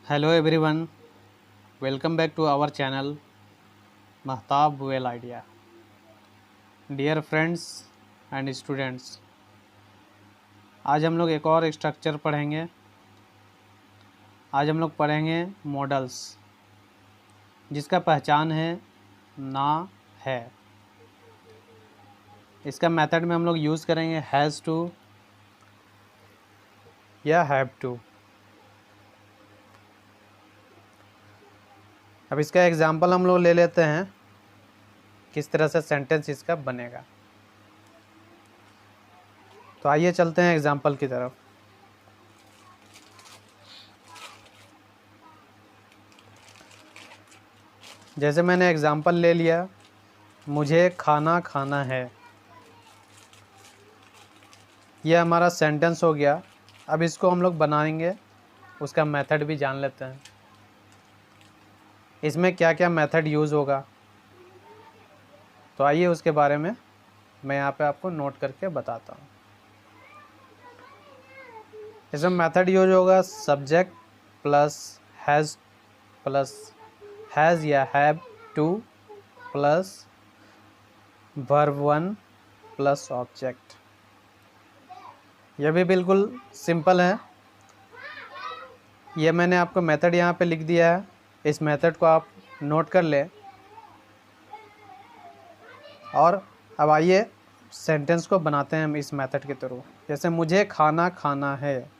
Hello everyone, welcome back to our channel Mahtab Well Idea. Dear friends and students, आज हम लोग एक और स्ट्रक्चर पढ़ेंगे। आज हम लोग पढ़ेंगे मॉडल्स, जिसका पहचान है ना है। इसका मेथड में हम लोग यूज़ करेंगे हैज़ टू या हैव टू। अब इसका एग्जांपल हम लोग ले लेते हैं, किस तरह से सेंटेंस इसका बनेगा। तो आइए चलते हैं एग्जांपल की तरफ। जैसे मैंने एग्जांपल ले लिया, मुझे खाना खाना है। यह हमारा सेंटेंस हो गया। अब इसको हम लोग बनाएंगे, उसका मेथड भी जान लेते हैं। इसमें क्या क्या मेथड यूज़ होगा, तो आइए उसके बारे में मैं यहाँ पे आपको नोट करके बताता हूँ। इसमें मेथड यूज होगा सब्जेक्ट प्लस हैज़ या have two plus verb one plus object. यह भी बिल्कुल सिंपल है। यह मैंने आपको मेथड यहाँ पे लिख दिया है। इस मेथड को आप नोट कर लें। और अब आइए सेंटेंस को बनाते हैं हम इस मेथड के थ्रू। जैसे मुझे खाना खाना है,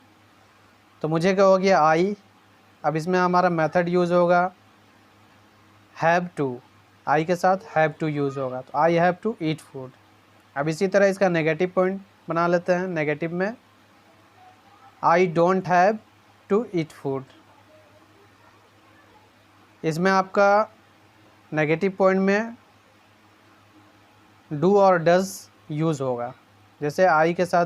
तो मुझे क्या हो गया आई। अब इसमें हमारा मेथड यूज़ होगा हैव टू। आई के साथ हैव टू यूज़ होगा, तो I have to eat food. अब इसी तरह इसका नेगेटिव पॉइंट बना लेते हैं। नेगेटिव में I don't have to eat food. इसमें आपका नेगेटिव पॉइंट में डू और डज यूज़ होगा। जैसे आई के साथ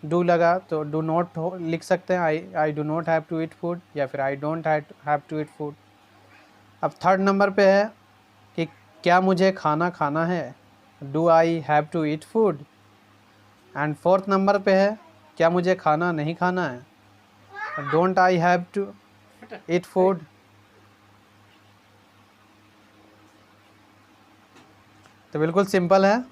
डू लगा तो डू नॉट लिख सकते हैं, I do not have to eat food, या फिर I don't have to eat food. अब थर्ड नंबर पे है कि क्या मुझे खाना खाना है, do I have to eat food. And fourth number पे है क्या मुझे खाना नहीं खाना है, don't I have to eat food. तो बिल्कुल सिंपल है,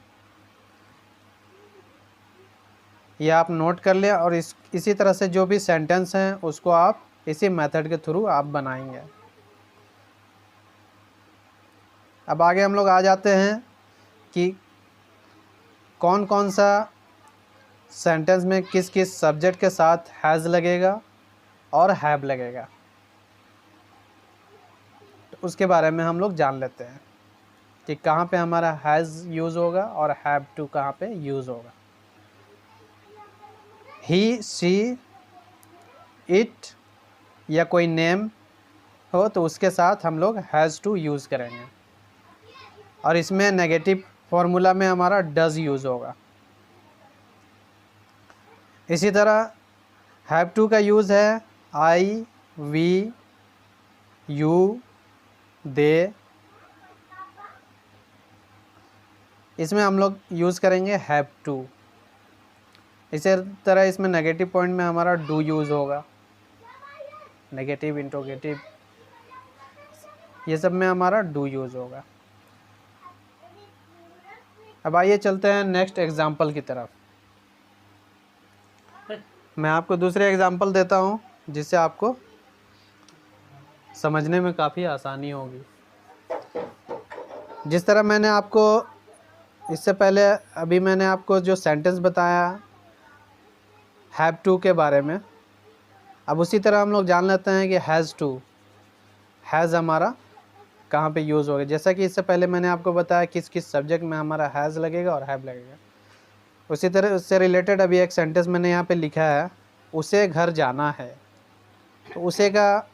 ये आप नोट कर लें। और इसी तरह से जो भी सेंटेंस हैं उसको आप इसी मेथड के थ्रू आप बनाएंगे। अब आगे हम लोग आ जाते हैं कि कौन कौन सा सेंटेंस में किस किस सब्जेक्ट के साथ हैज़ लगेगा और हैव लगेगा, तो उसके बारे में हम लोग जान लेते हैं कि कहाँ पे हमारा हैज़ यूज़ होगा और हैव टू कहाँ पे यूज़ होगा। ही शी इट या कोई नेम हो तो उसके साथ हम लोग हैज़ टू यूज़ करेंगे। और इसमें नेगेटिव फॉर्मूला में हमारा डज यूज़ होगा। इसी तरह हैव टू का यूज़ है आई, वी, यू, दे। इसमें हम लोग यूज़ करेंगे हैव टू। इसी तरह इसमें नेगेटिव पॉइंट में हमारा डू यूज़ होगा। नेगेटिव, इंट्रोगेटिव, ये सब में हमारा डू यूज़ होगा। अब आइए चलते हैं नेक्स्ट एग्जाम्पल की तरफ। मैं आपको दूसरे एग्जाम्पल देता हूँ जिससे आपको समझने में काफ़ी आसानी होगी। जिस तरह मैंने आपको इससे पहले अभी मैंने आपको जो सेंटेंस बताया हैव टू के बारे में, अब उसी तरह हम लोग जान लेते हैं कि हैज़ टू, हैज़ हमारा कहाँ पे यूज़ होगा। जैसा कि इससे पहले मैंने आपको बताया किस किस सब्जेक्ट में हमारा हैज़ लगेगा और हैव लगेगा। उसी तरह उससे रिलेटेड अभी एक सेंटेंस मैंने यहाँ पे लिखा है, उसे घर जाना है। तो उसे का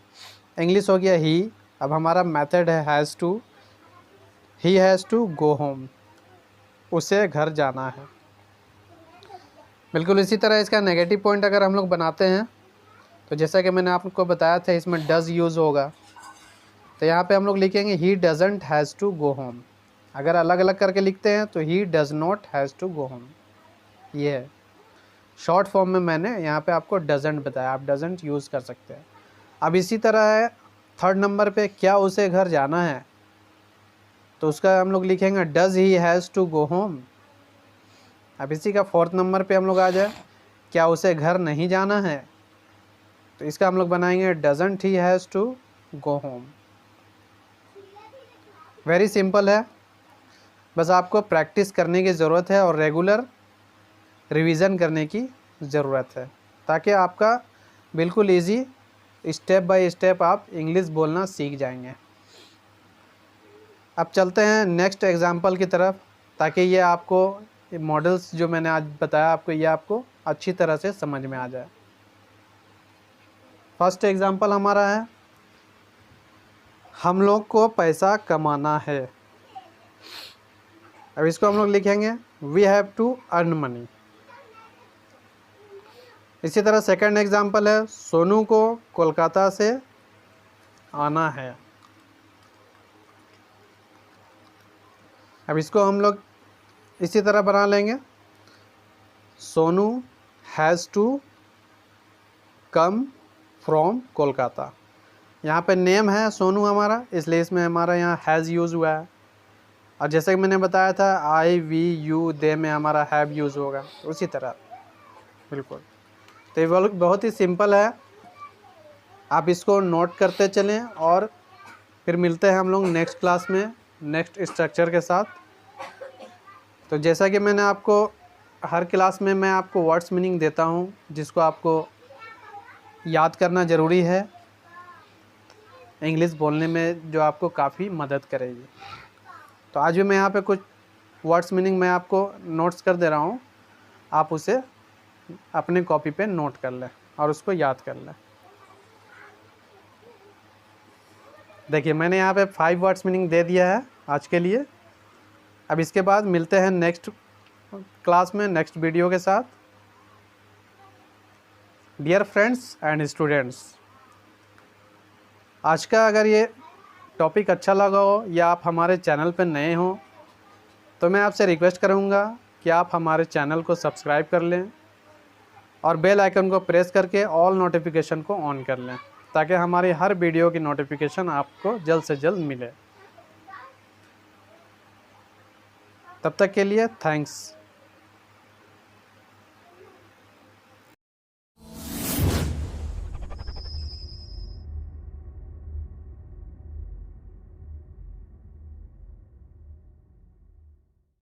इंग्लिश हो गया ही। अब हमारा मेथड है has to, he has to go home. उसे घर जाना है। बिल्कुल इसी तरह इसका नेगेटिव पॉइंट अगर हम लोग बनाते हैं, तो जैसा कि मैंने आपको बताया था इसमें डज़ यूज़ होगा। तो यहाँ पे हम लोग लिखेंगे he doesn't has to go home. अगर अलग अलग करके लिखते हैं तो he does not has to go home. ये है शॉर्ट फॉर्म में मैंने यहाँ पे आपको डजंट बताया, आप डजंट यूज़ कर सकते हैं। अब इसी तरह है थर्ड नंबर पे, क्या उसे घर जाना है, तो उसका हम लोग लिखेंगे does he has to go home. अब इसी का फोर्थ नंबर पे हम लोग आ जाए, क्या उसे घर नहीं जाना है, तो इसका हम लोग बनाएंगे doesn't he has to go home. Very simple है, बस आपको प्रैक्टिस करने की ज़रूरत है और रेगुलर रिवीजन करने की ज़रूरत है, ताकि आपका बिल्कुल इजी स्टेप बाय स्टेप आप इंग्लिश बोलना सीख जाएंगे। अब चलते हैं नेक्स्ट एग्जाम्पल की तरफ, ताकि ये आपको मॉडल्स जो मैंने आज बताया आपको, ये आपको अच्छी तरह से समझ में आ जाए। फर्स्ट एग्जाम्पल हमारा है, हम लोग को पैसा कमाना है। अब इसको हम लोग लिखेंगे we have to earn money. इसी तरह सेकंड एग्जाम्पल है, सोनू को कोलकाता से आना है। अब इसको हम लोग इसी तरह बना लेंगे, Sonu has to come from Kolkata. यहाँ पे नेम है सोनू हमारा, इसलिए इसमें हमारा यहाँ हैज़ यूज़ हुआ है। और जैसे कि मैंने बताया था आई वी यू दे में हमारा हैव यूज़ होगा, उसी तरह बिल्कुल। तो ये बहुत ही सिंपल है, आप इसको नोट करते चलें और फिर मिलते हैं हम लोग नेक्स्ट क्लास में नेक्स्ट स्ट्रक्चर के साथ। तो जैसा कि मैंने आपको हर क्लास में मैं आपको वर्ड्स मीनिंग देता हूँ, जिसको आपको याद करना ज़रूरी है इंग्लिश बोलने में, जो आपको काफ़ी मदद करेगी। तो आज भी मैं यहाँ पे कुछ वर्ड्स मीनिंग मैं आपको नोट्स कर दे रहा हूँ, आप उसे अपने कॉपी पे नोट कर लें और उसको याद कर लें। देखिए मैंने यहाँ पे 5 वर्ड्स मीनिंग दे दिया है आज के लिए। अब इसके बाद मिलते हैं नेक्स्ट क्लास में नेक्स्ट वीडियो के साथ। डियर फ्रेंड्स एंड स्टूडेंट्स, आज का अगर ये टॉपिक अच्छा लगा हो या आप हमारे चैनल पर नए हों, तो मैं आपसे रिक्वेस्ट करूँगा कि आप हमारे चैनल को सब्सक्राइब कर लें और बेल आइकन को प्रेस करके ऑल नोटिफिकेशन को ऑन कर लें, ताकि हमारी हर वीडियो की नोटिफिकेशन आपको जल्द से जल्द मिले। तब तक के लिए थैंक्स।